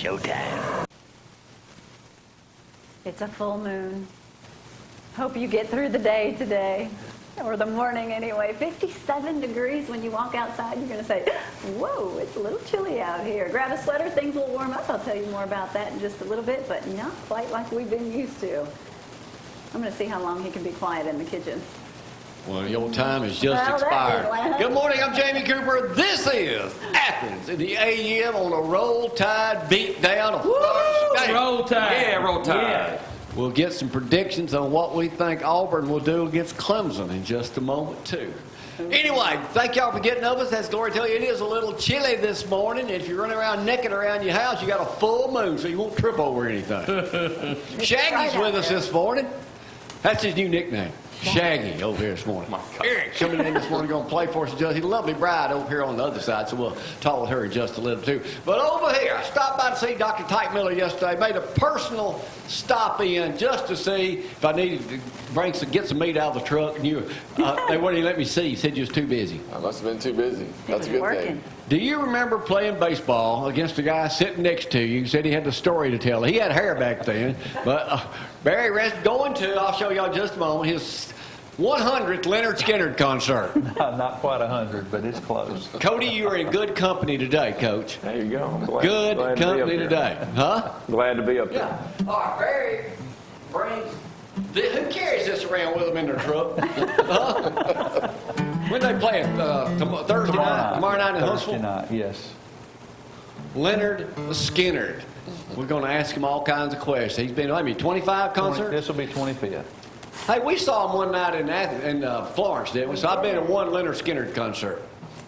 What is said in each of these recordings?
showtime. It's a full moon. Hope you get through the day today, or the morning anyway. 57 degrees when you walk outside. You're going to say, whoa, it's a little chilly out here. Grab a sweater, things will warm up. I'll tell you more about that in just a little bit, but not quite like we've been used to. I'm going to see how long he can be quiet in the kitchen. Well, your time has just expired. Good morning, I'm Jamie Cooper. This is Athens in the AM on a Roll Tide beat down. Roll Tide. Yeah, Roll Tide. Yeah. We'll get some predictions on what we think Auburn will do against Clemson in just a moment, too. Anyway, thank y'all for getting up us. As Glory tell you, it is a little chilly this morning. If you're running around naked around your house, you got a full moon, so you won't trip over anything. Shaggy's with us this morning. That's his new nickname. Shaggy over here this morning. Erik coming in this morning, going to play for us. He's a lovely bride over here on the other side, so we'll talk with her in just a little too. But over here, I stopped by to see Dr. Teichmiller yesterday. Made a personal stop in just to see if I needed to get some meat out of the truck. And they wouldn't even let me see. He said you was too busy. I must have been too busy. That's a good thing. Do you remember playing baseball against a guy sitting next to you? He said he had the story to tell. He had hair back then. But Barry Rest going to, I'll show y'all in just a moment, his 100th Leonard Skinner concert. Not quite 100, but it's close. Cody, you are in good company today, Coach. There you go. I'm glad, good company today. Huh? Glad to be up there. Yeah. All right, Barry brings... Who carries this around with them in their truck? Huh? When they play it? Thursday night? Tomorrow night in Huntsville? Thursday night, yes. Leonard Skinner. We're going to ask him all kinds of questions. He's been, 25 concerts? This will be 25th. Hey, we saw him one night in Florence, didn't we? So I've been to one Leonard Skinner concert.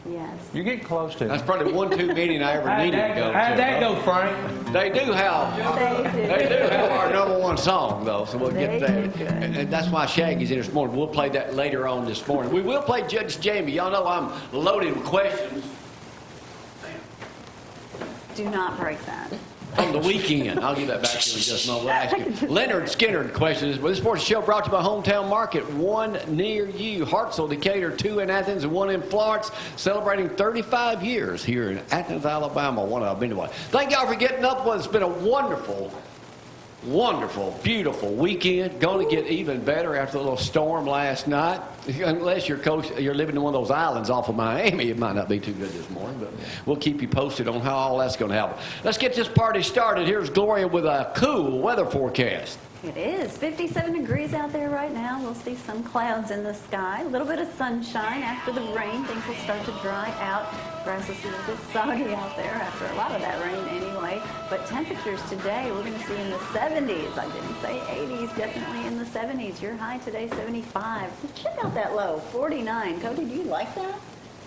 Yes. You're getting close to it. That's probably the 1-2 meeting I ever needed to go to. How'd that go, Frank? They do have our number one song, though, so we'll get that. And that's why Shaggy's in this morning. We'll play that later on this morning. We will play Judge Jamie. Y'all know I'm loaded with questions. Do not break that. From the weekend. I'll give that back to you in just a moment. We'll ask you. Leonard Skinner questions. This sports show brought to you by Hometown Market. One near you. Hartselle, Decatur, 2 in Athens, and 1 in Florence. Celebrating 35 years here in Athens, Alabama. One I've been to. Thank y'all for getting up with us. It's been a wonderful, beautiful weekend. Going to get even better after the little storm last night. Unless you're living in one of those islands off of Miami, it might not be too good this morning, but we'll keep you posted on how all that's going to happen. Let's get this party started. Here's Gloria with a cool weather forecast. It is 57 degrees out there right now. We'll see some clouds in the sky. A little bit of sunshine after the rain. Things will start to dry out. Grass is a little bit soggy out there after a lot of that rain anyway. But temperatures today, we're going to see in the 70s. I didn't say 80s, definitely in the 70s. Your high today, 75. Check out that low, 49. Cody, do you like that?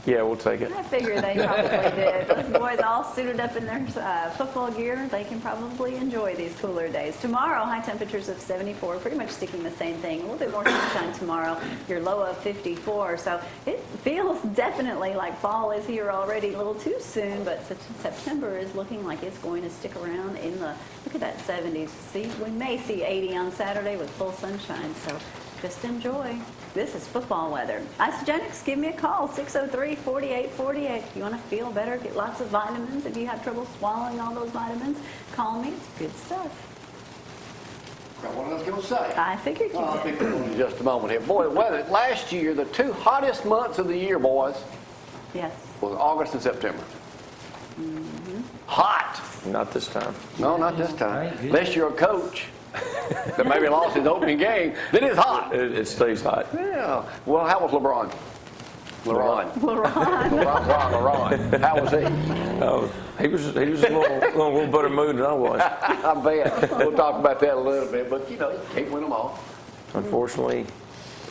Yeah, we'll take it. I figured they probably did. Those boys all suited up in their football gear. They can probably enjoy these cooler days. Tomorrow, high temperatures of 74, pretty much sticking the same thing. A little bit more sunshine tomorrow. Your low of 54. So it feels definitely like fall is here already. A little too soon, but September is looking like it's going to stick around in the, look at that 70s. See, we may see 80 on Saturday with full sunshine. So just enjoy. This is football weather. Isogenics, give me a call, 603-4848. If you want to feel better, get lots of vitamins. If you have trouble swallowing all those vitamins, call me. It's good stuff. What I was going to say. I figured you did. I'll pick it in just a moment here. Boy, the weather, last year, the 2 hottest months of the year, boys, Yes. was August and September. Mm-hmm. Hot. Not this time. No, not this time. Unless you're a coach that maybe lost his opening game, then it's hot. It stays hot. Yeah. Well, how was LeBron? LeBron. How was he? Oh, he was a little better mood than I was. I bet. We'll talk about that a little bit, but you can't win them all. Unfortunately,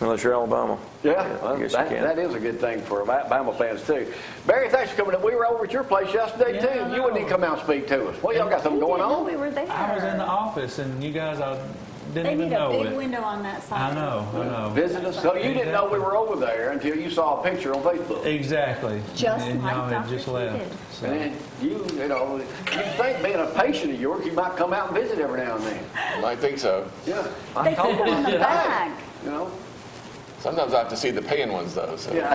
unless you're Alabama. Yeah, well, I guess you can. that is a good thing for Bama fans too. Barry, thanks for coming up. We were over at your place yesterday too. You wouldn't even come out and speak to us. Well, y'all got something going on? We were there. I was in the office, and you guys didn't even know it. They need a big window on that side. I know. Visit us. So you didn't know we were over there until you saw a picture on Facebook. Exactly. Just and like y'all had Dr. just left. Did. So. And you think being a patient of yours, you might come out and visit every now and then. I think so. Yeah. They put it on the back. Sometimes I have to see the paying ones, though. So. Yeah.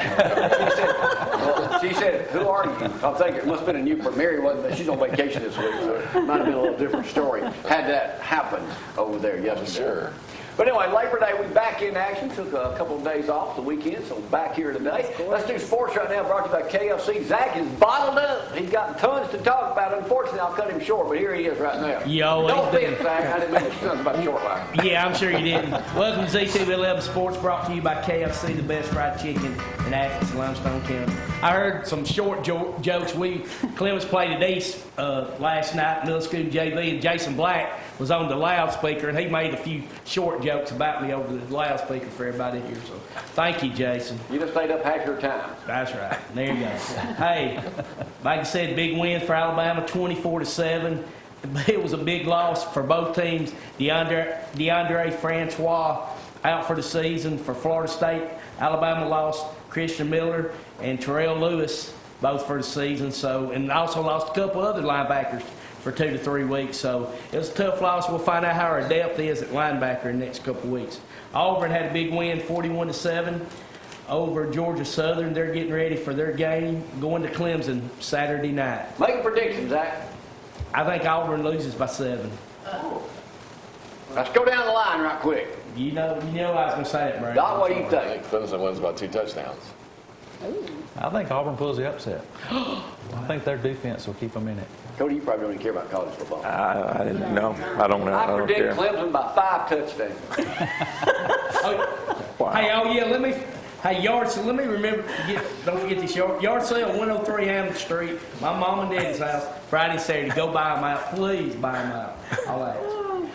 She said, who are you? I'm thinking it must have been a Newport. Mary wasn't, but she's on vacation this week, so it might have been a little different story had that happened over there yesterday. Sure. But anyway, Labor Day, we're back in action. Took a couple of days off the weekend, so back here today. Let's do sports right now, brought to you by KFC. Zack is bottled up. He's got tons to talk about. Unfortunately, I'll cut him short, but here he is right now. Yo, no offense, Zack. I didn't mean to say about short line. Yeah, I'm sure you didn't. Welcome to Z211 Sports, brought to you by KFC, the best fried chicken in Athens, Limestone County. I heard some short jokes. Clemens played at East last night, middle school JV, and Jason Black was on the loudspeaker, and he made a few short jokes about me over the loudspeaker for everybody here. So thank you, Jason. You just stayed up half your time. That's right. There you go. Hey, like I said, big win for Alabama, 24-7. It was a big loss for both teams. DeAndre Francois out for the season for Florida State. Alabama lost Christian Miller and Terrell Lewis both for the season. So, and also lost a couple other linebackers for 2 to 3 weeks. So it was a tough loss. We'll find out how our depth is at linebacker in the next couple of weeks. Auburn had a big win, 41-7 over Georgia Southern. They're getting ready for their game going to Clemson Saturday night. Make a prediction, Zack. I think Auburn loses by 7. Let's go down the line right quick. You know I was going to say that, Brandon. Doc, what do you I think? think Clemson wins by 2 touchdowns. I think Auburn pulls the upset. I think their defense will keep them in it. Cody, you probably don't even care about college football. I didn't know. I don't know. I I don't predict care. Clemson by 5 touchdowns. Hey, oh yeah, let me remember, don't forget this, yard sale, 103 Hamilton Street, my mom and daddy's house, Friday and Saturday. Go buy them out. Please buy them out. I'll ask.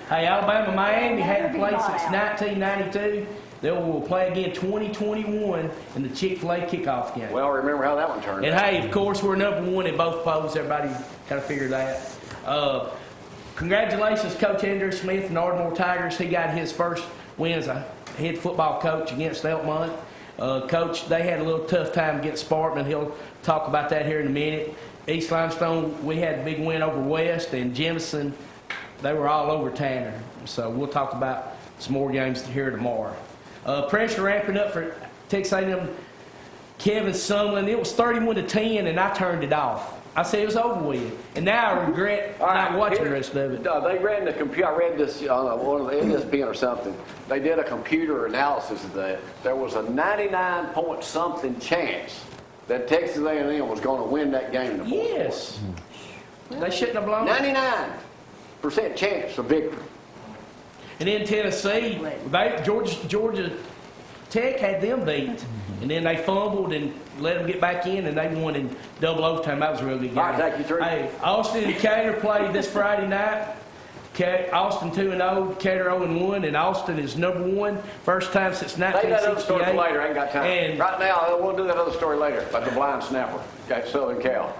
Hey, Alabama, Miami hadn't played since 1992. They will play again 2021 in the Chick-fil-A kickoff game. Well, remember how that one turned And out. hey, of course, we're number 1 in both polls. Everybody kind of figured that. Congratulations, Coach Andrew Smith and Ardmore Tigers. He got his first win as a head football coach against Elkmont. Coach, they had a little tough time against Spartan. He'll talk about that here in a minute. East Limestone, we had a big win over West, and Jemison, they were all over Tanner. So we'll talk about some more games here tomorrow. Pressure ramping up for Texas A&M. Kevin Sumlin, it was 31-10, and I turned it off. I said it was over with, and now I regret not watching the rest of it. They ran the computer. I read this on one of the ESPN or something. They did a computer analysis of that. There was a 99-point-something chance that Texas A&M was going to win that game in the fourth Yes. They shouldn't have blown it. 99% chance of victory. And then Tennessee, Georgia Tech had them beat. And then they fumbled and let them get back in, and they won in double overtime. That was a really good game. All right, Zack, you through? Hey, Austin and Decatur played this Friday night. Austin 2-0, Decatur 0-1, and Austin is number 1. First time since Say that other story 1968. for later. I ain't got time. And Right now, we'll do that other story later about the blind snapper at Southern Cal.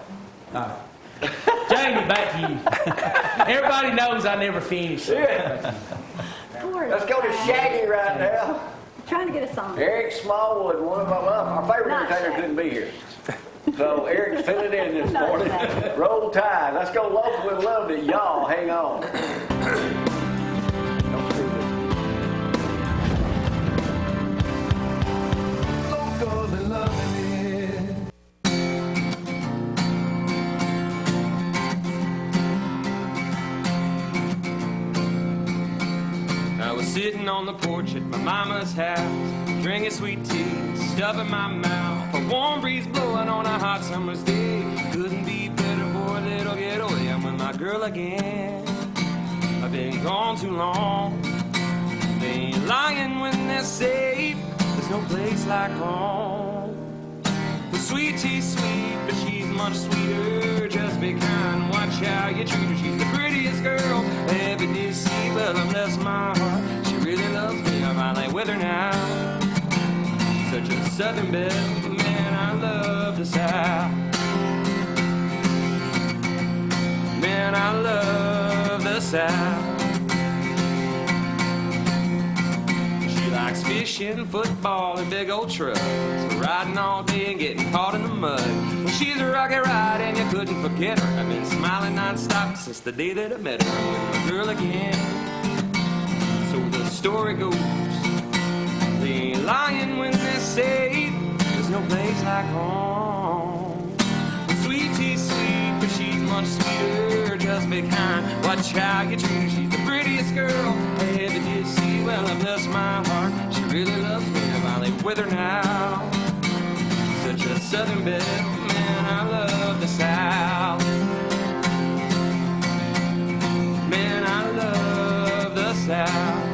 Jamie, back to you. Everybody knows I never finish. So. Yeah. Let's go to Shaggy right now. Trying to get a song. Erik Smallwood, one of our favorite Not entertainer, Shaggy. couldn't be here. So Eric's filling in this Not morning. Shaggy. Roll Tide. Let's go local with love it. Y'all, hang on. Don't screw this. Local and loving it. I was sitting on the porch at my mama's house, drinking sweet tea, stuffing my mouth. A warm breeze blowing on a hot summer's day. Couldn't be better for a little getaway. I'm with my girl again. I've been gone too long. They ain't lying when they say there's no place like home. The sweet tea's sweet, but she's much sweeter. Just be kind and watch how you treat her. She's the prettiest girl I ever did see, but I bless my heart. She really loves me. I'm finally with her now. Such a southern belle, man, I love the South. Man, I love the South. She likes fishing, football, and big old trucks. Riding all day and getting caught in the mud. Well, she's a rocket ride and you couldn't forget her. I've been smiling non-stop since the day that I met her. I'm with my girl again. So the story goes, the they ain't lying when they say there's no place like home. Sweet tea's sweet, but she's much sweeter. Just be kind, watch how you treat her. She's the prettiest girl I ever did see. Well, I bless my heart, she really loves me. I'm finally with her now. She's such a southern belle, man, I love the South. Man, I love the South.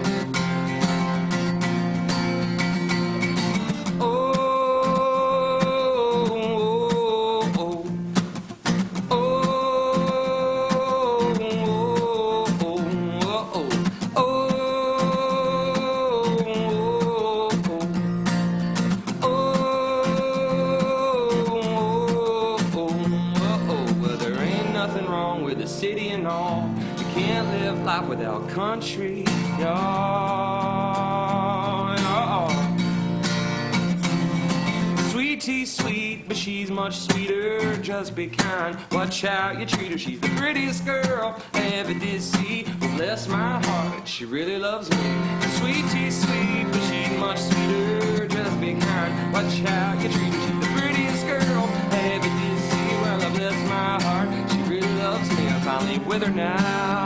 Life without country, y'all. Sweet tea's sweet, but she's much sweeter. Just be kind, watch how you treat her. She's the prettiest girl I ever did see. Well, bless my heart, she really loves me. Sweet tea's sweet, but she's much sweeter. Just be kind, watch how you treat her. She's the prettiest girl I ever did see. Well, I bless my heart, she really loves me. I'm finally with her now.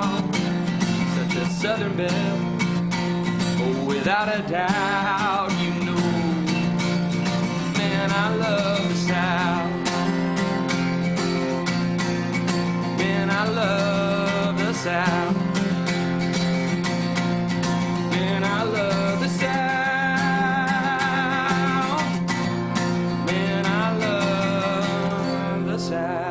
A southern belle, oh, without a doubt, you know, man, I love the South. Man, I love the South. Man, I love the South. Man, I love the South.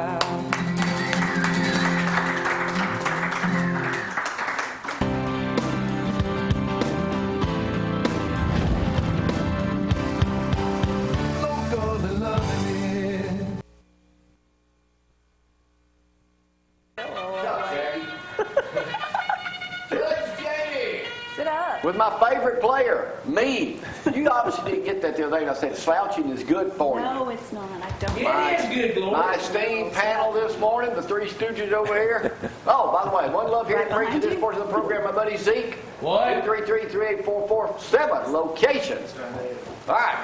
With my favorite player, me. You obviously didn't get that the other day, and I said slouching is good for you. No, it's not. I don't. It is good, Glory. My esteemed panel this morning, the three stooges over here. Oh, by the way, one love here Right to bring to behind this you. portion of the program, my buddy Zeke. What? 233-3844-7 locations. All right,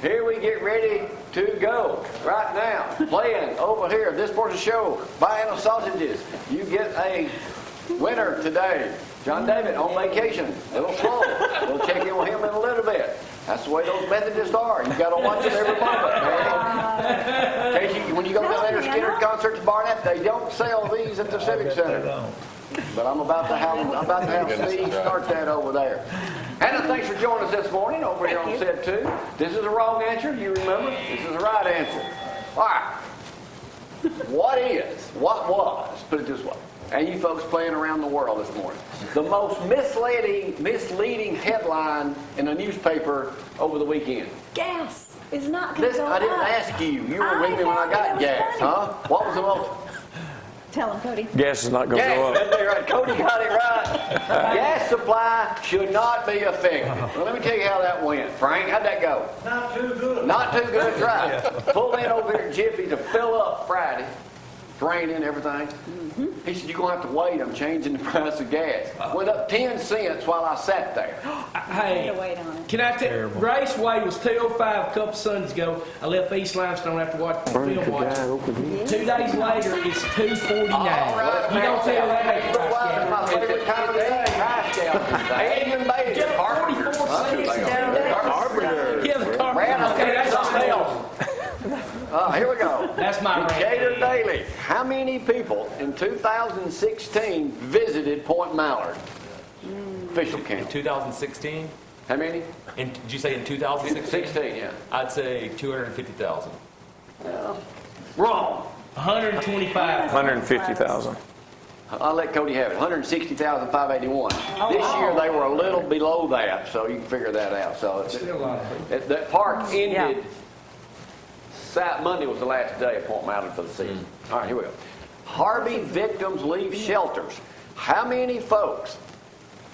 here we get ready to go right now. Playing over here, this portion of the show, buying the sausages. You get a winner today. John David on vacation, a little slow. We'll check in with him in a little bit. That's the way those Methodists are. You got to watch them every moment, man. In case when you go to the Leonard Skinner concert to Barnett, they don't sell these at the Civic Center. But I'm about to have Steve start that over there. Hannah, thanks for joining us this morning over here on set 2. This is the wrong answer. You remember? This is the right answer. All right. What was? Put it this way. And you folks playing around the world this morning. The most misleading headline in a newspaper over the weekend. Gas is not going to go I didn't up. ask you. You were with me when I got gas, huh? What was the most? Tell him, Cody. Gas is not going to go Gas, up. right. Cody got it right. Gas supply should not be affected. Well, let me tell you how that went. Frank, how'd that go? Not too good. Not too good, right. Pulled in over here at Jiffy to fill up Friday. Drain in everything. He said, you're going to have to wait. I'm changing the price of gas. Went up 10 cents while I sat there. Hey, to wait on it. can I tell you, Raceway was 2:05 a couple Sundays ago. I left East Limestone after watching the film watching. 2 days later, it's 2:49. You don't tell that. That's my favorite time of the day. High Scout. Even baby. Get 44 cents down there. Carpenter. Yeah, the car. Brandon, Okay, that's something else. Here we go. That's my Decatur rant. Daily. How many people in 2016 visited Point Mallard? Official count. 2016? How many? Did you say in 2016? 16, yeah. I'd say 250,000. Wrong. 125. 150,000. I'll let Cody have it. 160,581. This year they were a little below that, so you can figure that out. So Still a lot of people. that park ended. Monday was the last day of Point Mallard for the season. All right, here we go. Harvey victims leave shelters. How many folks?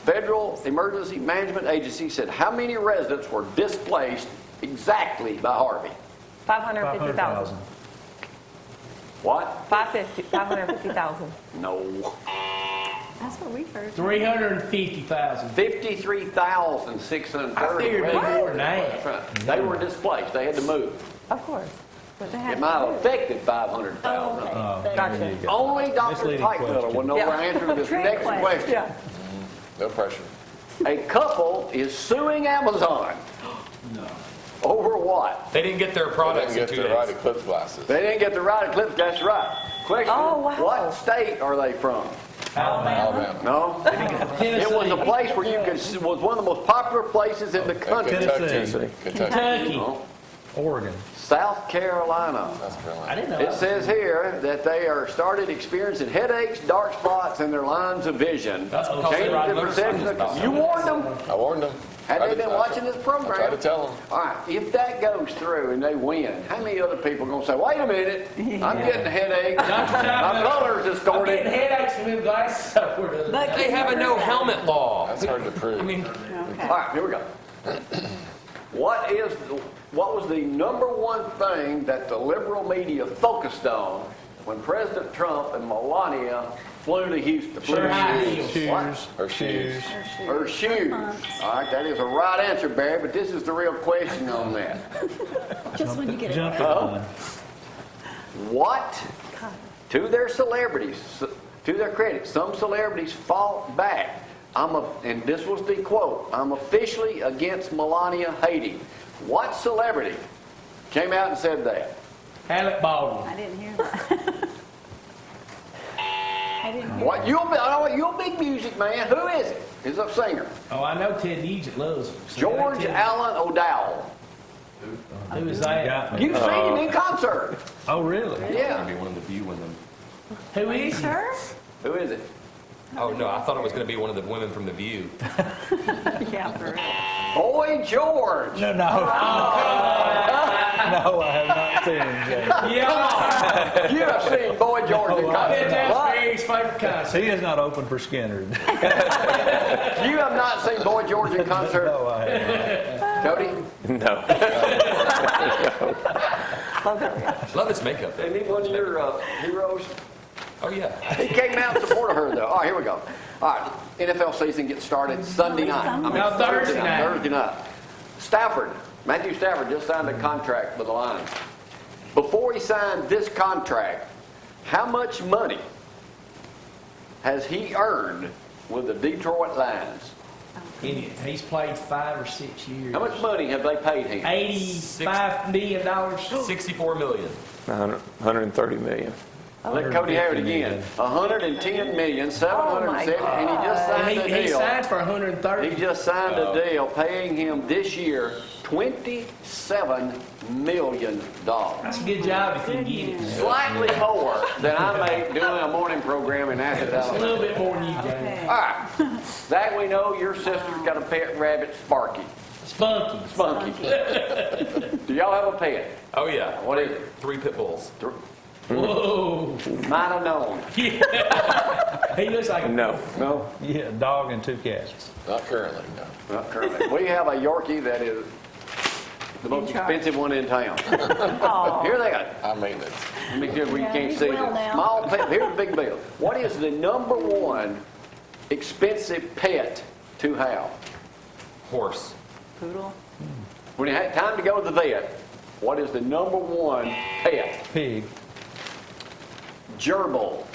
Federal Emergency Management Agency said how many residents were displaced exactly by Harvey? 550,000. What? 550,000. No. That's what we heard. 350,000. 53,630. I figured it'd be more than that. That's right. They were displaced. They had to move. Of course. But they had It might have to do. affected 500,000. Oh, Gotcha. there you go. Only Dr. Misleading Teichmiller question. will know Yeah. our answer to this Trick next question. question. Yeah. No pressure. A couple is suing Amazon. Over what? They didn't get their They products didn't in get 2 the right days. eclipse glasses. They didn't get the right eclipse. That's right. Question, Oh, wow. what state are they from? Alabama. No? It was a place where you could, was one of the most popular places in the country. Kentucky. Kentucky. Kentucky. No. Oregon. South Carolina. South I Carolina. didn't know It that. says here that they are started experiencing headaches, dark spots in their lines of vision. That's because they Changing ride the perception motorcycles. of- You warned them. I warned them. Had they been watching this I program? tried to tell them. All right, if that goes through and they win, how many other people are going to say, wait a minute, I'm getting a headache, my color's I'm distorted. getting headaches from them glasses. So we're doing But They can have you a no prove that? helmet law. That's hard to prove. I mean, Okay. All right, here we go. What was the number one thing that the liberal media focused on when President Trump and Melania flew to Houston? Sure, high heels. Shoes. Or shoes. Her shoes. All right, that is a right answer, Barry, but this is the real question on that. Just when you get it. Jump right. on. What, to their celebrities, to their credit, some celebrities fought back. And this was the quote, I'm officially against Melania hating. What celebrity came out and said that? Alec Baldwin. I didn't hear that. I didn't hear What, you're a big music man. Who is it? He's a singer. Oh, I know Ted Nugent loves him. So George they tell Allen O'Dowd. me. Who is that? Got me. You've seen him in concert. Oh, really? Yeah. maybe one of the View women. Who is he? Sure? Who is it? Oh no, I thought it was going to be one of the women from the View. Yeah, for real. Boy George. No, no. No, I have not seen him, Jamie. Yeah. You have seen Boy George in No, I bet concert. that's What? Barry's favorite concert. He is not open for Skinner. You have not seen Boy George in concert, No, I have not. Cody? No. Love that reaction. Love his makeup. Isn't he one of your heroes? Oh yeah. He came out in support of her, though. All right, here we go. All right, NFL season gets started Sunday night. I mean, No, Thursday night. Thursday night. Matthew Stafford just signed a contract with the Lions. Before he signed this contract, how much money has he earned with the Detroit Lions? He's played 5 or 6 years. How much money have they paid him? $85 million. 64 million. 130 million. Let Cody have it again. 110 million, 770, and he just And signed a he deal. signed for 130. He just signed a deal paying him this year $27 million. That's a good job if you can get it. Slightly more than I make doing a morning program in Athens, A Alabama. little bit more than you, Jamie. All right. Zach, we know your sister's got a pet rabbit, Sparky. Spunky. Spunky. Do y'all have a pet? Oh yeah. What is it? 3 pit bulls. Whoa. Might have known. He looks like a No. No, Yeah, dog and 2 cats. Not currently, no. not currently. We have a Yorkie that is the most expensive one in town. Here they go. High maintenance. Let me see if we Yeah, can't he's see well this. now. Small pet. Here's the big bill. What is the number one expensive pet to have? Horse. Poodle. When you have time to go to the vet, what is the number one pet? Pig. Gerbil.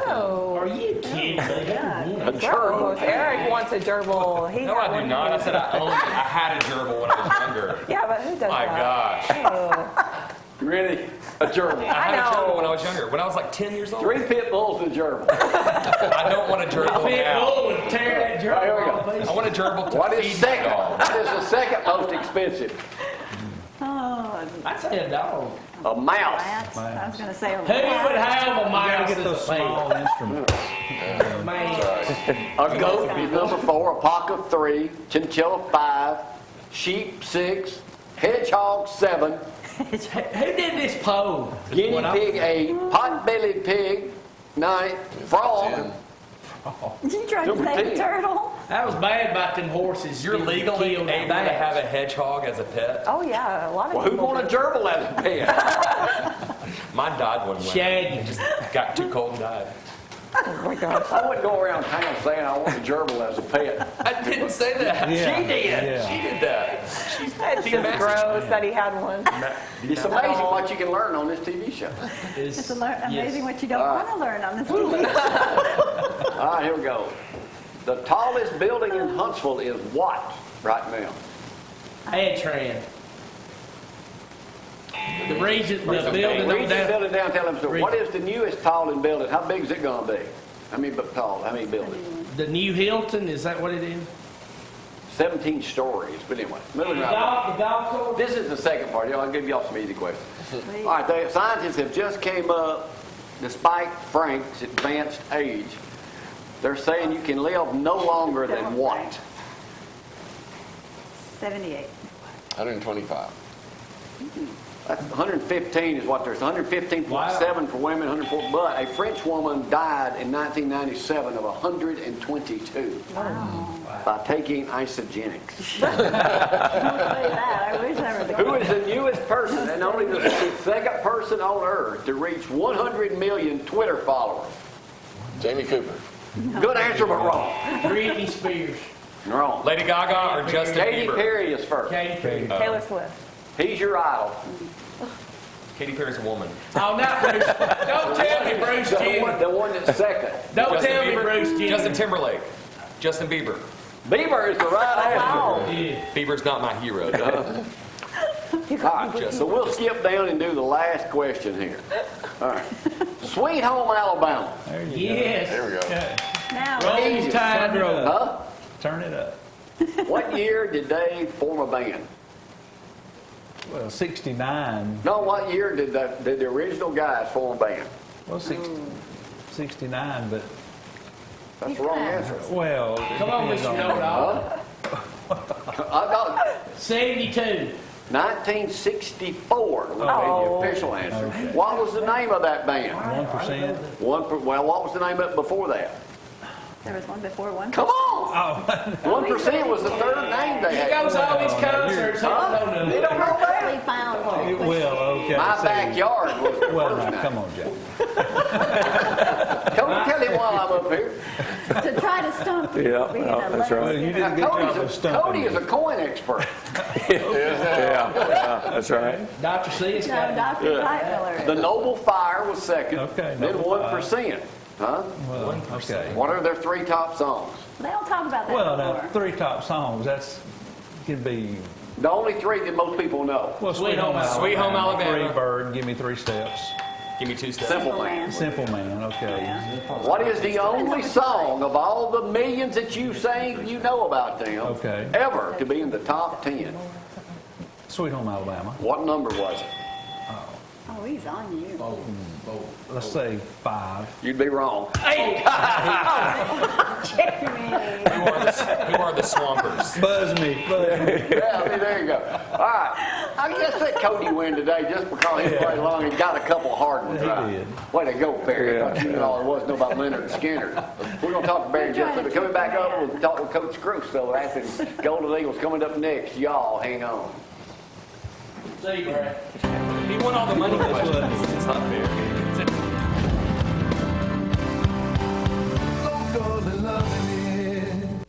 Oh. Are you kidding me? A Gross. gerbil. Eric wants a gerbil. He No, got I one do not. I too. said I had a gerbil when I was younger. Yeah, but who does My that? gosh. Really? A gerbil. I had a know. gerbil when I was younger. When I was like 10 years old. 3 pit bulls and a gerbil. I don't want a gerbil Pit now. bull would tear that Here we gerbil go. off I piece. want a gerbil to What is feed my second? dog. What is the second most expensive? Oh, I'd say a dog. A mouse. rats. I was going to say a Who would rat. have a You mouse gotta get as those a pet? small instruments. Man. A goat is number 4. A pocket 3. Chinchilla 5. Sheep 6. Hedgehog 7. Who did this poll? Guinea What I- pig 8. Pot-bellied pig 9. Frog. You tried to Number say 10. turtle? That was bad about them horses. You're getting legally killed able by to have a bats. hedgehog as a pet. Oh yeah, a lot of Well, who people want a do. gerbil as a pet? Mine died one winter. Shaggy. It just got too cold and died. Oh my gosh. I wouldn't go around town saying I want a gerbil as a pet. I didn't say that. Yeah. She did. Yeah. She did that. It's just gross that he had one. It's amazing what you can learn on this TV show. It's amazing what you don't want to learn on this TV. All right, here we go. The tallest building in Huntsville is what right now? Adtran. The region, the building Read on the down. building downtown. So what is the newest tall building? How big is it going to be? How many tall? How many buildings? The New Hilton, is that what it is? 17 stories. But anyway, moving The right. golf course? This is the second part. I'll give y'all some easy questions. All right, the scientists have just came up, despite Frank's advanced age, they're saying you can live no longer than what? 78. 125. That's 115 is what there's 115.7 Wow. for women, 104. But a French woman died in 1997 of 122 by taking isogenics. Don't say that. I wish I were the Who is the newest person and only the second person on Earth to reach 100 million Twitter followers? Jamie Cooper. Good answer, but wrong. Britney Spears. Wrong. Lady Gaga or Justin Katy Bieber? Perry is first. Katy Perry. Taylor Swift. He's your idol. Katy Perry's a woman. Oh, not Bruce. Don't tell me Bruce Jenner. The one that's second. Don't Justin tell me Bieber? Bruce Jenner. Justin Timberlake. Justin Bieber. Bieber is the right answer. Yeah. Bieber's not my hero. All right, so we'll skip down and do the last question here. All right. Sweet Home Alabama. There you Yes. There we go. go. Now, Roll Tide Roll. Huh? Turn it up. What year did they form a band? Well, 69. No, what year did the original guys form a band? Well, 69, but, That's the wrong answer. well. it Come on, depends Mr. Know-It-All. I got 72. 1964 was Oh. the official answer. Okay. What was the name of that band? 1%. Well, what was the name of it before that? there was one before one. Come on! Oh, 1% was the third name they He had. goes to all these concerts. He don't know They nothing. don't know that. We found one. well, okay. My so- backyard was the Well, first now, name. come on, Jack. Don't tell him while I'm up here. To try to stump you. Yeah, we yeah, had that's letters right. in You it. did a Now, good job of stumping Cody is me. a coin expert. Yeah, that's right. Dr. C is No, got Dr. Teichmiller. The Noble Fire was second. Okay, Then Noble 1%. Huh? Well, okay. What are their three top songs? They don't talk about that Well, now, before. 3 top songs, that's, can be, The only three that most people know. well, Sweet Home Alabama. Sweet Home Alabama. Free Bird, Give Me 3 Steps. Give me 2 steps. Simple Man. Simple Man, okay. What is the only song of all the millions that you sing you know about them Okay. ever to be in the top 10? Sweet Home Alabama. What number was it? Oh, he's on you. Let's say 5. You'd be wrong. Jamie. Who are the Swampers? Buzz me. Yeah, I mean, there you go. All right. I guess let Cody win today just because he played along and got a couple hard ones He right. did. Way to go, Barry. I thought you knew all there was to know about Leonard and Skinner. We're going to talk to Barry in just a minute. Coming back up, we'll talk with Coach Gross, though. After Golden Eagles coming up next. Y'all hang on. See you, Brad. He won all the money questions. It's not fair. Local and loving it.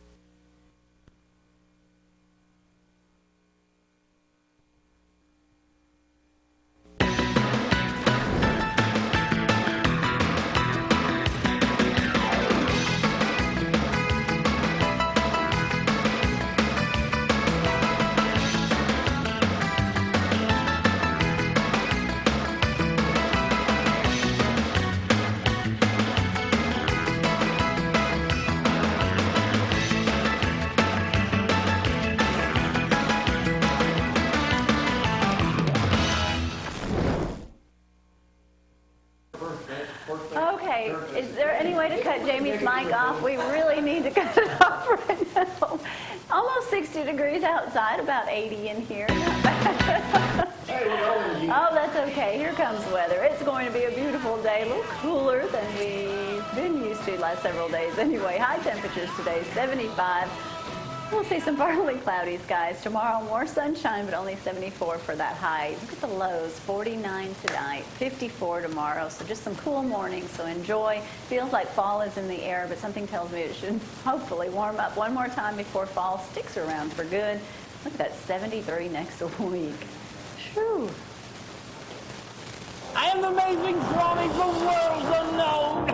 Okay, is there any way to cut Jamie's mic off? We really need to cut it off right now. Almost 60 degrees outside, about 80 in here. Not bad. Oh, that's okay. Here comes weather. It's going to be a beautiful day, a little cooler than we've been used to last several days. Anyway, high temperatures today, 75. We'll see some partly cloudy skies tomorrow. More sunshine, but only 74 for that high. Look at the lows, 49 tonight, 54 tomorrow. So just some cool mornings. So enjoy. Feels like fall is in the air, but something tells me it should hopefully warm up one more time before fall sticks around for good. Look at that, 73 next week. Shoo. I am the amazing Swami from worlds unknown.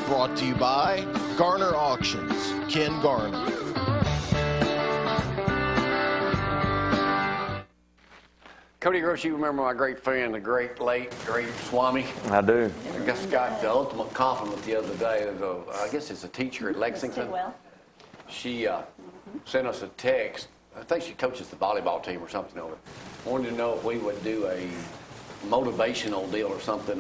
Brought to you by Garner Auctions, Ken Garner. Cody Gross, you remember my great friend, the great Swami? I do. I just got the ultimate compliment the other day. I guess it's a teacher at Lexington. Well. She sent us a text. I think she coaches the volleyball team or something over. Wanted to know if we would do a motivational deal or something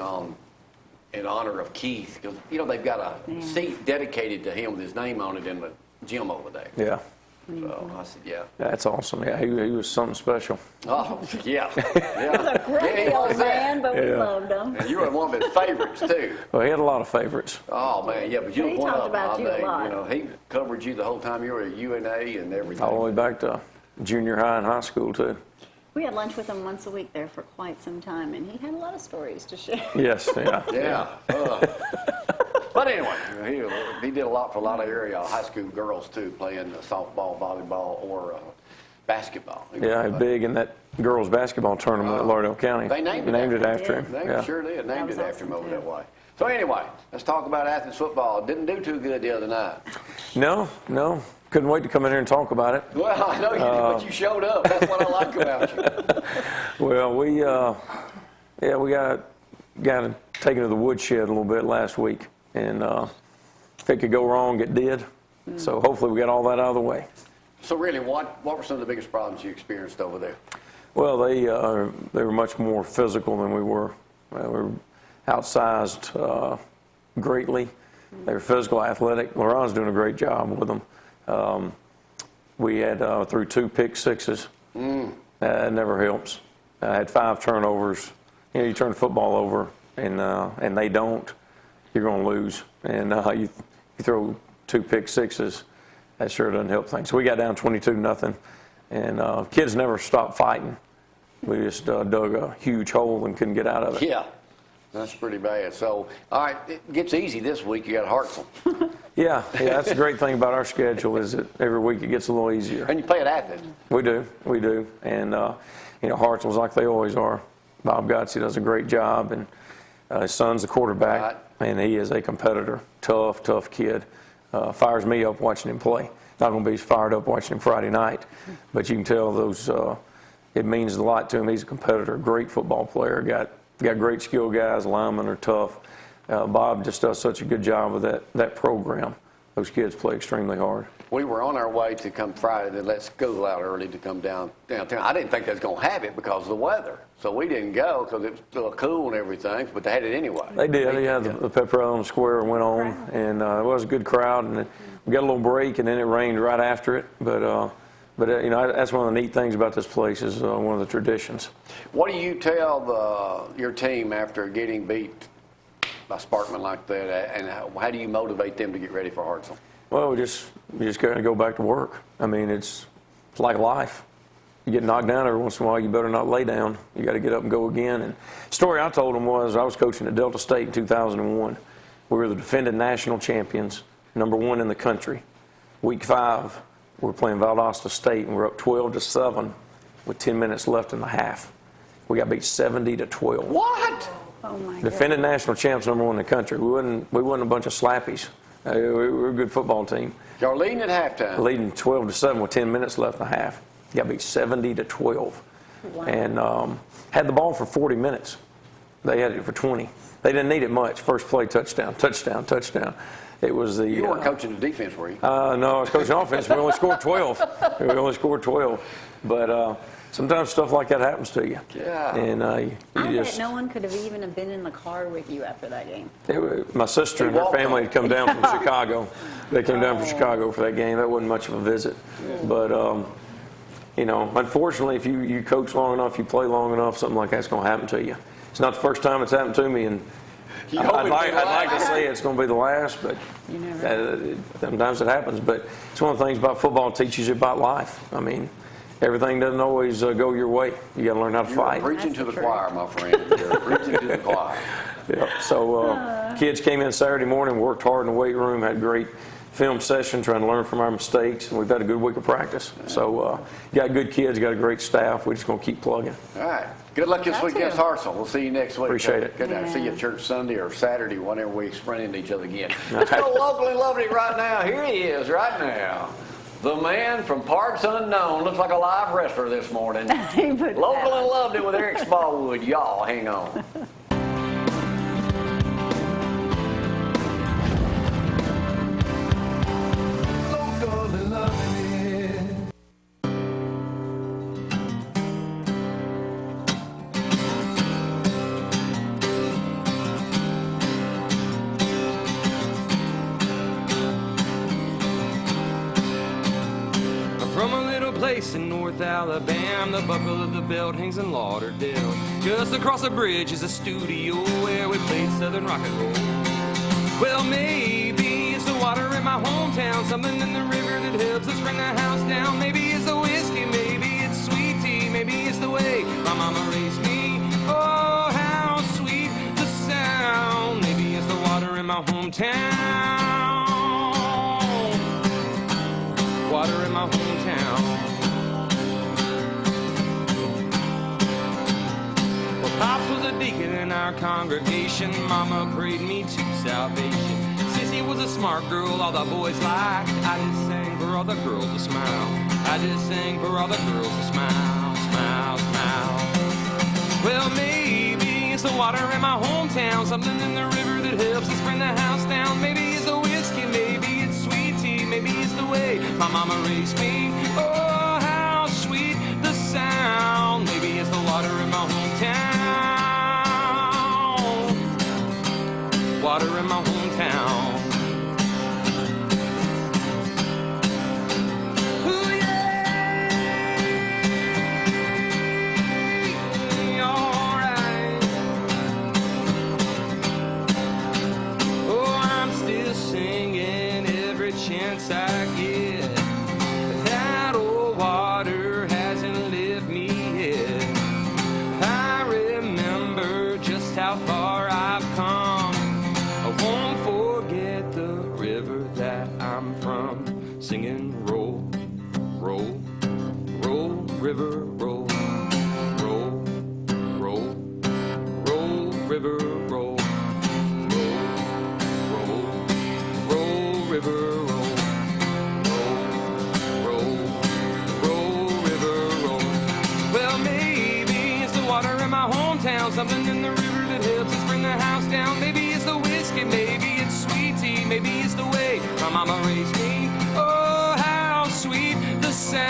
in honor of Keith, because they've got a seat dedicated to him with his name on it in the gym over there. Yeah. So I said, yeah. That's awesome. Yeah, he was something special. Oh, yeah. He was a grumpy old man, but we loved him. And you were one of his favorites, too. Well, he had a lot of favorites. Oh, man, yeah, but you He were one talked of them. about you a lot. He covered you the whole time you were at UNA and everything. All the way back to junior high and high school, too. We had lunch with him once a week there for quite some time, and he had a lot of stories to share. Yes, yeah. Yeah. But anyway, he did a lot for a lot of area high school girls, too, playing softball, volleyball, or basketball. Yeah, he's big in that girls' basketball tournament at Lauderdale County. They named it after him. They Yeah. sure did. Named was it after him awesome, over too. that way. So anyway, let's talk about Athens football. Didn't do too good the other night. No. Couldn't wait to come in here and talk about it. Well, I know you did, but you showed up. That's what I like about you. Well, we got taken to the woodshed a little bit last week, and if it could go wrong, it did. So hopefully we got all that out of the way. So really, what were some of the biggest problems you experienced over there? Well, they were much more physical than we were. We were outsized greatly. They were physical, athletic. LaRon's doing a great job with them. We had threw 2 pick sixes. That never helps. I had 5 turnovers. You turn the football over and they don't, you're going to lose. And you throw 2 pick sixes, that sure doesn't help things. So we got down 22-0, and kids never stopped fighting. We just dug a huge hole and couldn't get out of it. Yeah, that's pretty bad. So, all right, it gets easy this week. You got Hartsel. Yeah, that's the great thing about our schedule is that every week it gets a little easier. And you play at Athens. We do. And, Hartsell's like they always are. Bob Gotsey does a great job, and his son's the quarterback, and he is a competitor. Tough kid. Fires me up watching him play. Not going to be fired up watching him Friday night, but you can tell it means a lot to him. He's a competitor, great football player, got great skill guys, linemen are tough. Bob just does such a good job with that program. Those kids play extremely hard. We were on our way to come Friday to let school out early to come downtown. I didn't think they was going to have it because of the weather. So we didn't go because it was still cool and everything, but they had it anyway. They did. They had the pep rally on the square went on, and it was a good crowd. And we got a little break, and then it rained right after it. But that's one of the neat things about this place is one of the traditions. What do you tell your team after getting beat by Sparkman like that, and how do you motivate them to get ready for Hartsel? Well, we just got to go back to work. I mean, it's like life. You get knocked down every once in a while, you better not lay down. You got to get up and go again. And the story I told them was I was coaching at Delta State in 2001. We were the defending national champions, #1 in the country. Week 5, we were playing Valdosta State, and we were up 12-7 with 10 minutes left in the half. We got beat 70-12. What? Oh my Defending national champs, #1 in the country. We wasn't a bunch of slappies. We were a good football team. Y'all leading at halftime? Leading 12-7 with 10 minutes left in the half. Got beat 70-12. Wow. And had the ball for 40 minutes. They had it for 20. They didn't need it much. First play, touchdown. It was the. You weren't coaching the defense, were you? No, I was coaching offense. We only scored 12. But sometimes stuff like that happens to you. Yeah. And I bet no one could have even been in the car with you after that game. My sister and her family had come down from Chicago. They came down from Chicago for that game. That wasn't much of a visit. But, unfortunately, if you coach long enough, you play long enough, something like that's going to happen to you. It's not the first time it's happened to me. And I'd like to say it's going to be the last, but sometimes it happens. But it's one of the things about football, it teaches you about life. I mean, everything doesn't always go your way. You got to learn how to fight. You're preaching to the choir, my friend. You're preaching to the choir. Yeah. So kids came in Saturday morning, worked hard in the weight room, had a great film session, trying to learn from our mistakes, and we've had a good week of practice. So got good kids, got a great staff. We're just going to keep plugging. All right. Good luck this week against Hartsel. We'll see you next week. Appreciate it. Good night. See you at church Sunday or Saturday, whenever we sprint into each other again. Let's go locally lovely right now. Here he is right now. The man from parts unknown. Looks like a live wrestler this morning. Local and loved it with Erik Smallwood. Y'all hang on. Local and loving it. From a little place in North Alabama, the buckle of the belt hangs in Lauderdale. Just across the bridge is a studio where we played Southern rock and roll. Well, maybe it's the water in my hometown, something in the river that helps us bring the house down. Maybe it's the whiskey, maybe it's sweet tea, maybe it's the way my mama raised me. Oh, how sweet the sound. Maybe it's the water in my hometown. Water in my hometown. Well, Pops was a deacon in our congregation. Mama prayed me to salvation. Sissy was a smart girl all the boys liked. I just sang for all the girls to smile. I just sang for all the girls to smile, smile, smile. Well, maybe it's the water in my hometown, something in the river that helps us bring the house down. Maybe it's the whiskey, maybe it's sweet tea, maybe it's the way my mama raised me. Oh, how sweet the sound. Maybe it's the water in my hometown. Water in my hometown. Ooh, yeah. All right. Oh, I'm still singing every chance I get. That old water hasn't left me yet. I remember just how far I've come. I won't forget the river that I'm from. Singing roll, roll, roll, river, roll, roll, roll, roll, river, roll, roll, roll, roll, river, roll, roll, roll, river, roll. Well, maybe it's the water in my hometown, something in the river that helps us bring the house down. Maybe it's the whiskey, maybe it's sweet tea, maybe it's the way my mama raised me. Oh, how sweet the sound.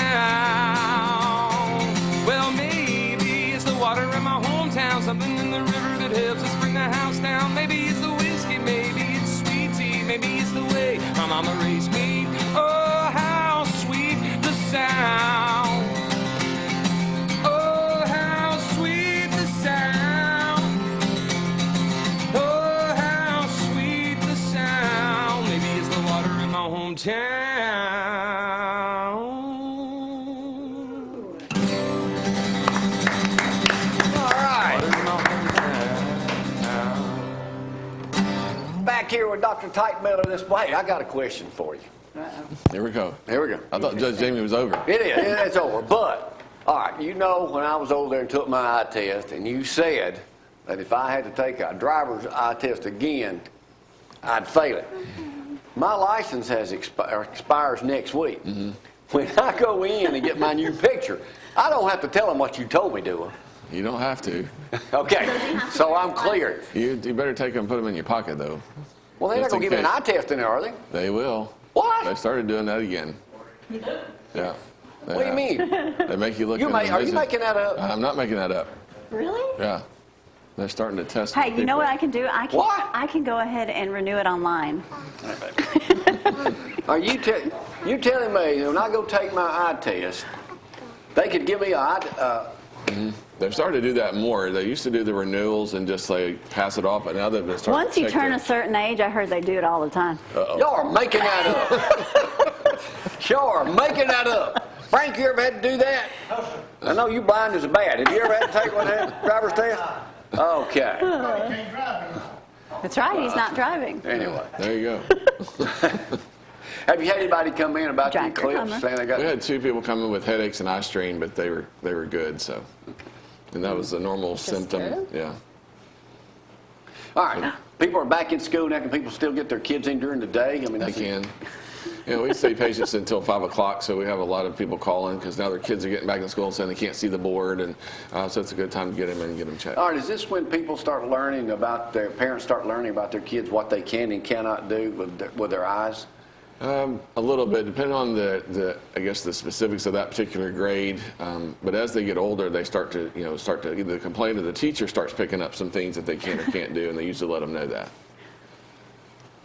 Well, maybe it's the water in my hometown, something in the river that helps us bring the house down. Maybe it's the whiskey, maybe it's sweet tea, maybe it's the way my mama raised me. Oh, how sweet the sound. Oh, how sweet the sound. Oh, how sweet the sound. Maybe it's the water in my hometown. All right. Water in my hometown. Back here with Dr. Teichmiller this way. Hey, I got a question for you. Here we go. Here we go. I thought Judge Jamie was over. It is. It's over. But, all right, you know when I was over there and took my eye test, and you said that if I had to take a driver's eye test again, I'd fail it. My license has expires next week. Mm-hmm. When I go in and get my new picture, I don't have to tell them what you told me, do You don't have to. I? Okay, so I'm cleared. You better take them and put them in your pocket, though. Well, they're not Just going to in give me an eye case. test in there, are they? They will. What? They started doing that again. Yeah. What do you mean? They make you look. Are you making that up? I'm not making that up. Really? Yeah. They're starting to test. Hey, you know what I people. can do? I can go ahead and renew it online. Are you telling me when I go take my eye test, they could give me a They've started to do that more. They used to do the renewals and just pass it off, but now they've been starting Once to you check turn their- a certain age, I heard they do it all the time. Y'all are making that up. Y'all are making that up. Frank, you ever had to do that? I know you blind as a bat. Have you ever had to take one of that driver's test? Okay. That's right, he's not driving. Anyway, There you go. have you had anybody come in about the Jack, you're eclipse coming. saying they got? We had 2 people come in with headaches and eye strain, but they were good. So, and that was a normal symptom. good. Yeah. All right. People are back in school now. Can people still get their kids in during the day? I mean, They that's can. We stay patients until 5 o'clock, so we have a lot of people calling because now their kids are getting back in school and saying they can't see the board, and so it's a good time to get them in and get them checked. All right, is this when people start learning about their parents start learning about their kids, what they can and cannot do with their eyes? A little bit, depending on the I guess the specifics of that particular grade. But as they get older, they start to either complain or the teacher starts picking up some things that they can or can't do, and they usually let them know that.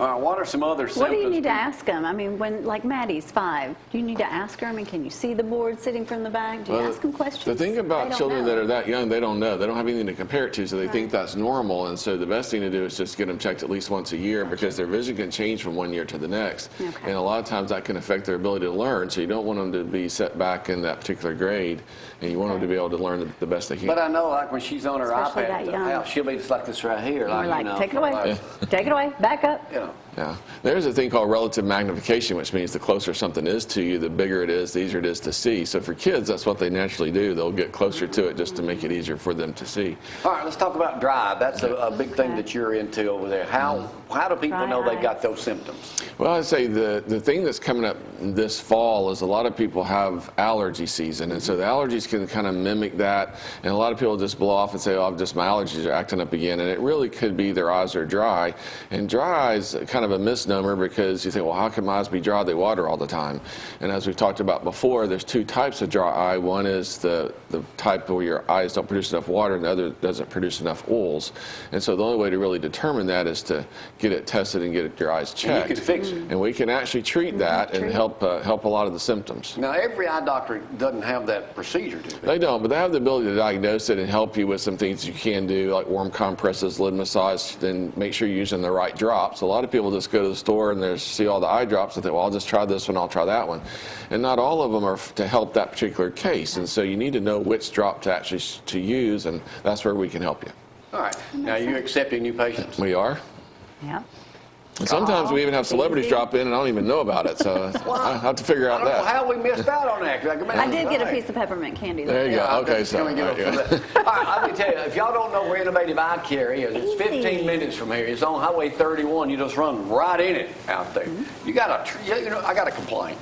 All right, what are some other symptoms? What do you need to ask them? I mean, when, like Maddie's 5, do you need to ask her? I mean, can you see the board sitting from the back? Do you ask them questions? The thing They about don't children know. that are that young, they don't know. They don't have anything to compare it to, so they think that's normal. And so the best thing to do is just get them checked at least once a year because their vision can change from one year to the next. Okay. And a lot of times that can affect their ability to learn. So you don't want them to be set back in that particular grade, and you want them to be able to learn the best they can. But I know, like when she's on her Especially iPad that at the young. house, she'll be just like this right here. And we're like, you know, take it away. like, Take it away. Back up. you know. Yeah. There's a thing called relative magnification, which means the closer something is to you, the bigger it is, the easier it is to see. So for kids, that's what they naturally do. They'll get closer to it just to make it easier for them to see. All right, let's talk about drive. That's a big thing that you're into over there. How do people Dry know they've got eyes. those symptoms? Well, I'd say the thing that's coming up this fall is a lot of people have allergy season, and so the allergies can kind of mimic that, and a lot of people just blow off and say, oh, my allergies are acting up again, and it really could be their eyes are dry. And dry is kind of a misnomer because you think, well, how can my eyes be dry? They water all the time. And as we've talked about before, there's 2 types of dry eye. One is the type where your eyes don't produce enough water, and the other doesn't produce enough oils. And so the only way to really determine that is to get it tested and get your eyes checked. And you can fix it. And we can actually treat that and help a lot of the symptoms. Now, every eye doctor doesn't have that procedure, do they? They don't, but they have the ability to diagnose it and help you with some things you can do, like warm compresses, lid massage, and make sure you're using the right drops. A lot of people just go to the store and they see all the eye drops and think, well, I'll just try this one, I'll try that one. And not all of them are to help that particular case. And so you need to know which drop to actually to use, and that's where we can help you. All right. Now, you accepting new patients? We are. Yeah. And sometimes we even have celebrities drop in and I don't even know about it, so I have to figure I out don't know that. how we missed out on that. I did get a piece of peppermint candy. There you go. Yeah, Okay, just so. gonna give all it right, for that. All right, let me tell you, if y'all don't know where Innovative Eye Care is, it's 15 minutes from here. It's on Highway 31. You just run right in it out there. You got I got to complain.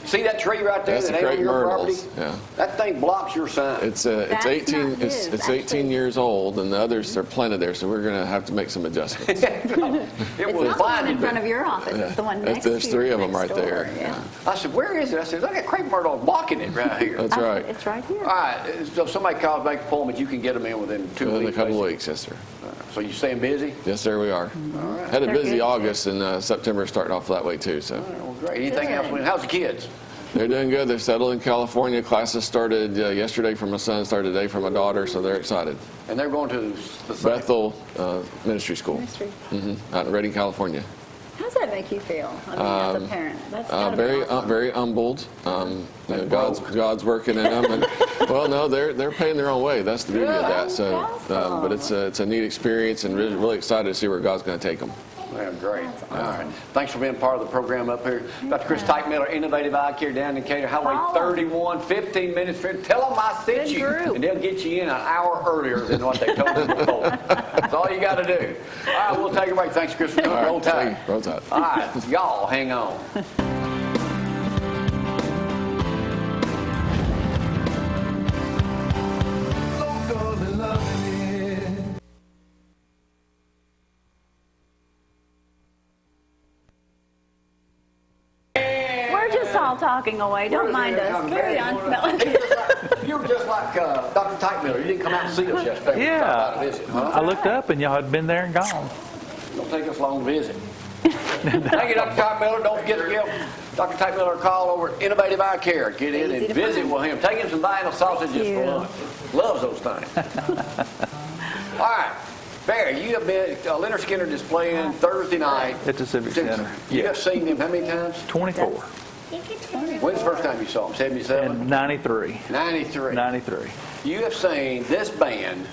See that tree right there That's that the ain't on crepe your property? myrtles. Yeah. That thing blocks your sign. It's That's 18 not it's his, it's 18 actually. years old, and the others are planted there, so we're going to have to make some adjustments. It It's was not the one blinded in me. front of your office. It's the one next There's to 3 of them next right door. there. Yeah. I said, where is it? I said, look at crepe myrtle blocking it right here. That's right. It's right here. All right, so if somebody calls, make an appointment, you can get them in within 2 Within weeks. a couple of basically. weeks, yes, sir. So you staying busy? Yes, sir, we are. Had a They're busy good. August, and September starting off that way, too. So Well, great. Anything else? How's the kids? they're doing good. They're settled in California. Classes started yesterday for my son, started today for my daughter, so they're excited. And they're going to the same. Bethel Ministry School Ministry. out in Redding, California. How does that make you feel? I mean, as a parent, that's gotta be Very awesome. very humbled. God's working in them, and well, no, they're paying their own way. That's the beauty of that. So, but it's a neat experience, and really excited to see where God's going to take them. Yeah, great. That's All awesome. right. Thanks for being part of the program up here. Dr. Chris Teichmiller, Innovative Eye Care down in Decatur, Highway Call 31, 15 minutes. Tell them I sent Good you, group. and they'll get you in an hour earlier than what they told you before. That's all you got to do. All right, we'll take a break. Thanks, Chris, for coming. Roll Tide. Roll Tide. All right, y'all, hang on. Local and loving it. We're just all talking away. Don't mind us. Carry on. No. You were just like Dr. Teichmiller. You didn't come out and see us yesterday. Yeah. Visit, huh? I looked up and y'all had been there and gone. Don't take us long to visit. Thank you, Dr. Teichmiller. Don't forget to give Dr. Teichmiller a call over at Innovative Eye Care. Get in Easy and to visit find. with him. Take him some vinyl sausages you. for lunch. Loves those things. All right. Barry, you have been Leonard Skinner displaying Thursday night. At the Civic Center. You Yeah. have seen him how many times? 24. When's the first time you saw him? 77? And 93. 93. 93. You have seen this band.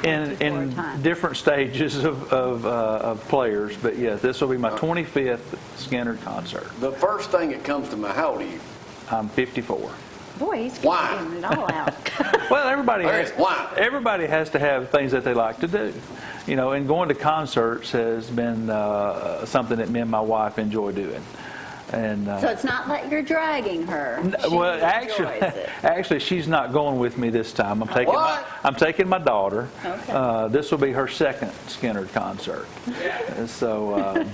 In 24 times. different stages of players, but yeah, this will be my 25th Skinner concert. The first thing that comes to mind, how old are you? I'm 54. Boy, he's Why? getting it all out. Well, everybody Okay, has, why? everybody has to have things that they like to do. You know, and going to concerts has been something that me and my wife enjoy doing. And So it's not like you're dragging her. She well, enjoys it. actually, she's not going with me this time. What? I'm taking my daughter. Okay. This will be her second Skinner concert. So,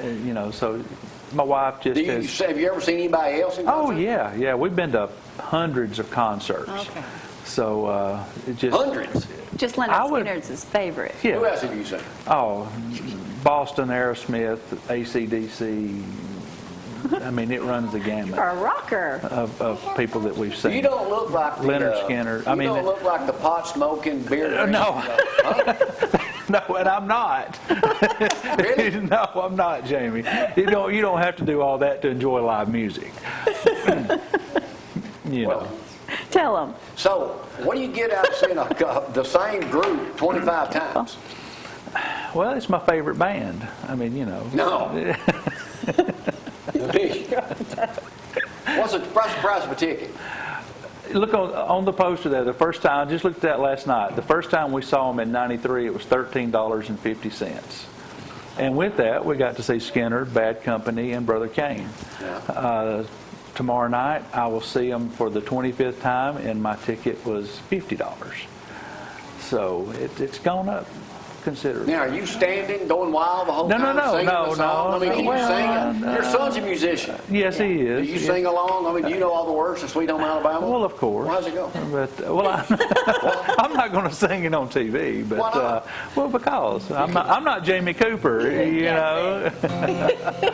you know, so my wife just has. Have you ever seen anybody else in Oh concert? yeah. We've been to hundreds of concerts. Okay. So it just Hundreds. Just Leonard I would- Skinner's his favorite. Who Yeah. else have you seen? Oh, Boston, Aerosmith, AC/DC. I mean, it runs the gamut You're a rocker. of people that we've seen. You don't look like the, Leonard Skinner. I You mean, don't look like the pot smoking beer drinking. no. Huh? No, and I'm not. Really? No, I'm not, Jamie. You don't have to do all that to enjoy live music. You know. Well, Tell him. so, what do you get out of seeing the same group 25 times? Well, it's my favorite band. I mean, you know. No. What's the price of a ticket? Look on the poster there. The first time, I just looked at that last night. The first time we saw them in '93, it was $13.50. And with that, we got to see Skinner, Bad Company, and Brother Kane. Yeah. Tomorrow night, I will see them for the 25th time, and my ticket was $50. So it's gone up considerably. Now, are you standing, going wild the whole No, time? Singing the song? I mean, can you Well, sing it? Your son's a musician. Yes, he is. Do you sing along? I mean, do you know all the words to Sweet Home Alabama? Well, of course. How's it go? But I'm not going to sing it on TV. But Why not? well, because I'm not Jamie Cooper. You know.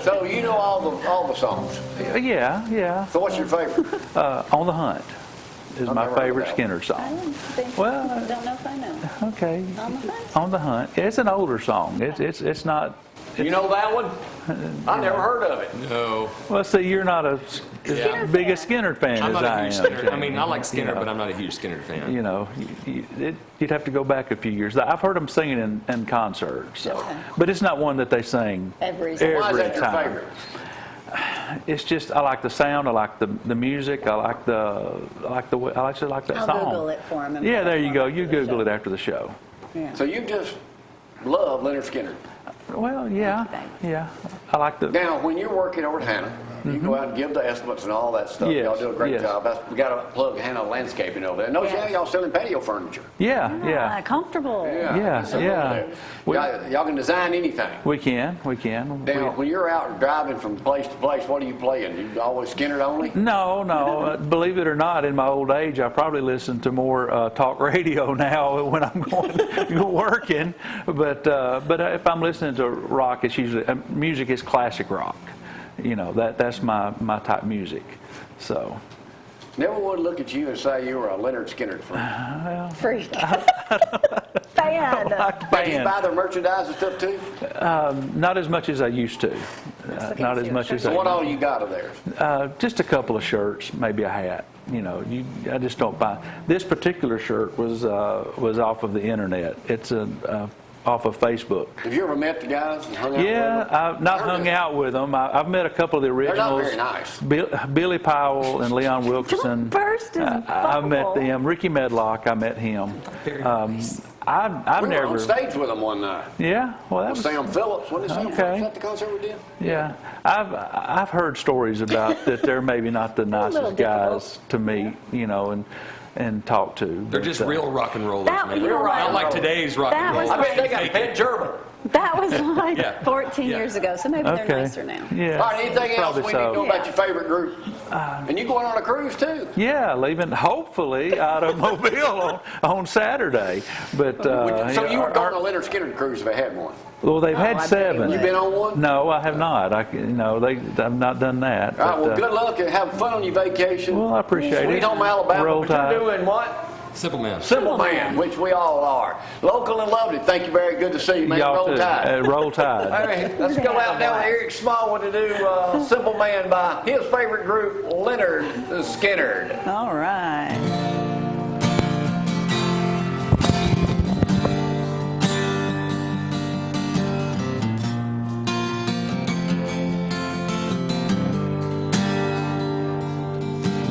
So you know all the songs. Yeah. So what's your favorite? On the Hunt is I've my never heard favorite that. Skinner I song. Well, don't know if I know. Okay. On the Hunt? On the Hunt. It's an older song. It's not. You know that one? I've never heard of it. No. Well, see, you're not as big a Skinner fan I'm as not I a am. huge Skinner. I mean, Jamie. I like Skinner, You know. but I'm not a huge Skinner fan. You know, you'd have to go back a few years. I've heard them singing in concerts, so, Okay. but it's not one that they sing Every Why is that your time. favorite? It's just I like the sound, I like the music, I like way I actually like that I'll song. Google it for him. and Yeah, put there it you on go. after You the Google show. it after the show. Yeah. So you just love Leonard Skinner. Well, yeah. I like the. Now, when you're working over at Hannah, you go out and give the estimates and all that stuff. Yes, Y'all do a great yes. job. We got to plug Hannah Landscaping over there. No, Yes. y'all selling patio furniture. Yeah. Comfortable. Yeah. Y'all can design anything. We can. Now, when you're out driving from place to place, what are you playing? You always Skinner only? No. Believe it or not, in my old age, I probably listen to more talk radio now when I'm going working. But if I'm listening to rock, it's usually music is classic rock. You know, that's my type of music. So. Never would look at you and say you were a Leonard Skinner fan. Freak. Fan. Do you buy their merchandise and stuff too? Not as much as I used to. Not as much as So I what all you got of theirs? just a couple of shirts, maybe a hat. You know, I just don't buy. This particular shirt was off of the internet. It's off of Facebook. Have you ever met the guys and hung out with them? Yeah, I've not hung out with them. I've met a couple of the They're not originals. very nice. Billy Powell and Leon Wilkerson. Burst his I've met bubble. them. Ricky Medlock, I met him. I've We were never. on stage with them one night. Yeah, well, that was. Sam Phillips. What is Sam Okay. Phillips? Is that the concert we did? Yeah, I've heard stories about that. They're maybe not the nicest guys to meet, you know, and talk to. They're but, just real rock and rollers, That- man. you know what? Not like today's rock That and roll. was I bet they got Fake a pet it. gerbil. That was like Yeah. 14 Yeah. years ago, so maybe they're Okay. nicer now. Yeah. All right, anything else Probably we need to know so. about your favorite group? And you going on a cruise too? Yeah, leaving hopefully out of Mobile on Saturday. But So you were going on a Leonard Skinner cruise if they had one. well, they've had I bet 7. you You been on one? No, I have not. I've not done that. All right, well, but, good luck and have fun on your vacation. Well, I appreciate Sweet it. home Alabama, Roll but Tide. you're doing what? Simple man. Simple man, which we all are. Local and lovely. Thank you, very good to see you, man. Y'all Roll too. Tide. Roll All Tide. right, let's go out now with Erik Smallwood to do Simple Man by his favorite group, Leonard Skinner. All right.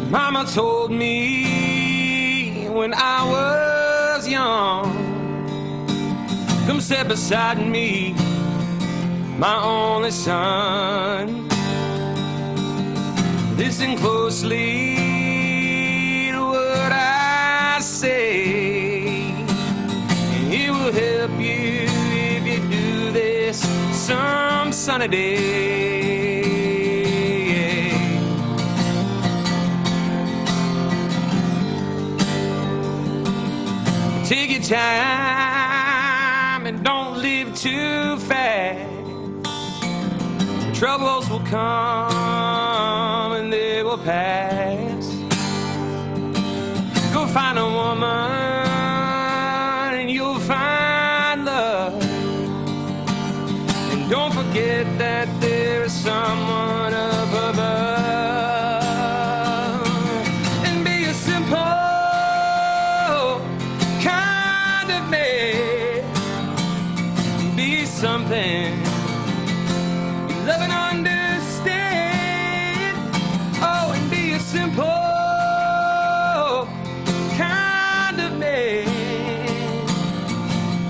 Mama told me when I was young, come sit beside me, my only son. Listen closely to what I say, and it will help you if you do this some sunny day. Take your time and don't live too fast. Troubles will come and they will pass. Go find a woman and you'll find love. And don't forget that there is someone up above. And be a simple kind of man. Be something you love and understand. Oh, and be a simple kind of man.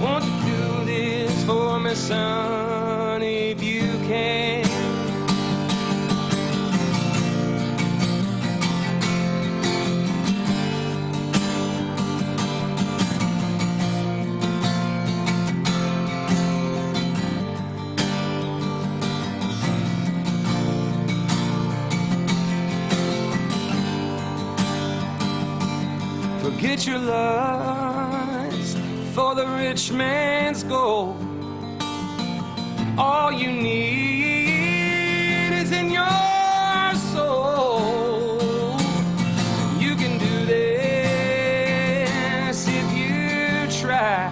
Won't you do this for me, son, if you can? Forget your lust for the rich man's gold. All you need is in your soul. You can do this if you try.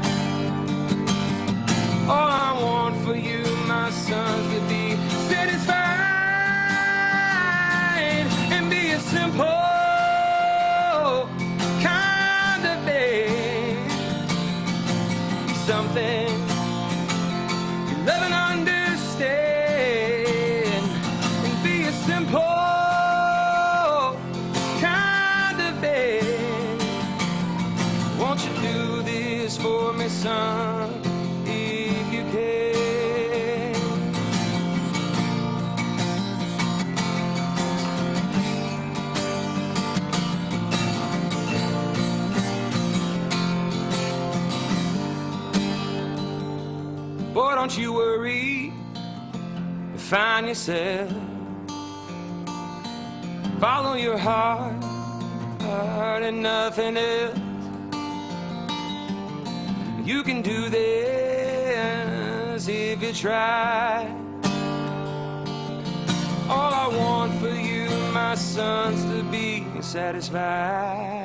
All I want for you, my son, to be satisfied and be a simple kind of man. Something you love and understand, and be a simple kind of man. Won't you do this for me, son, if you can? Boy, don't you worry, find yourself. Follow your heart and nothing else. You can do this if you try. All I want for you, my sons, to be satisfied.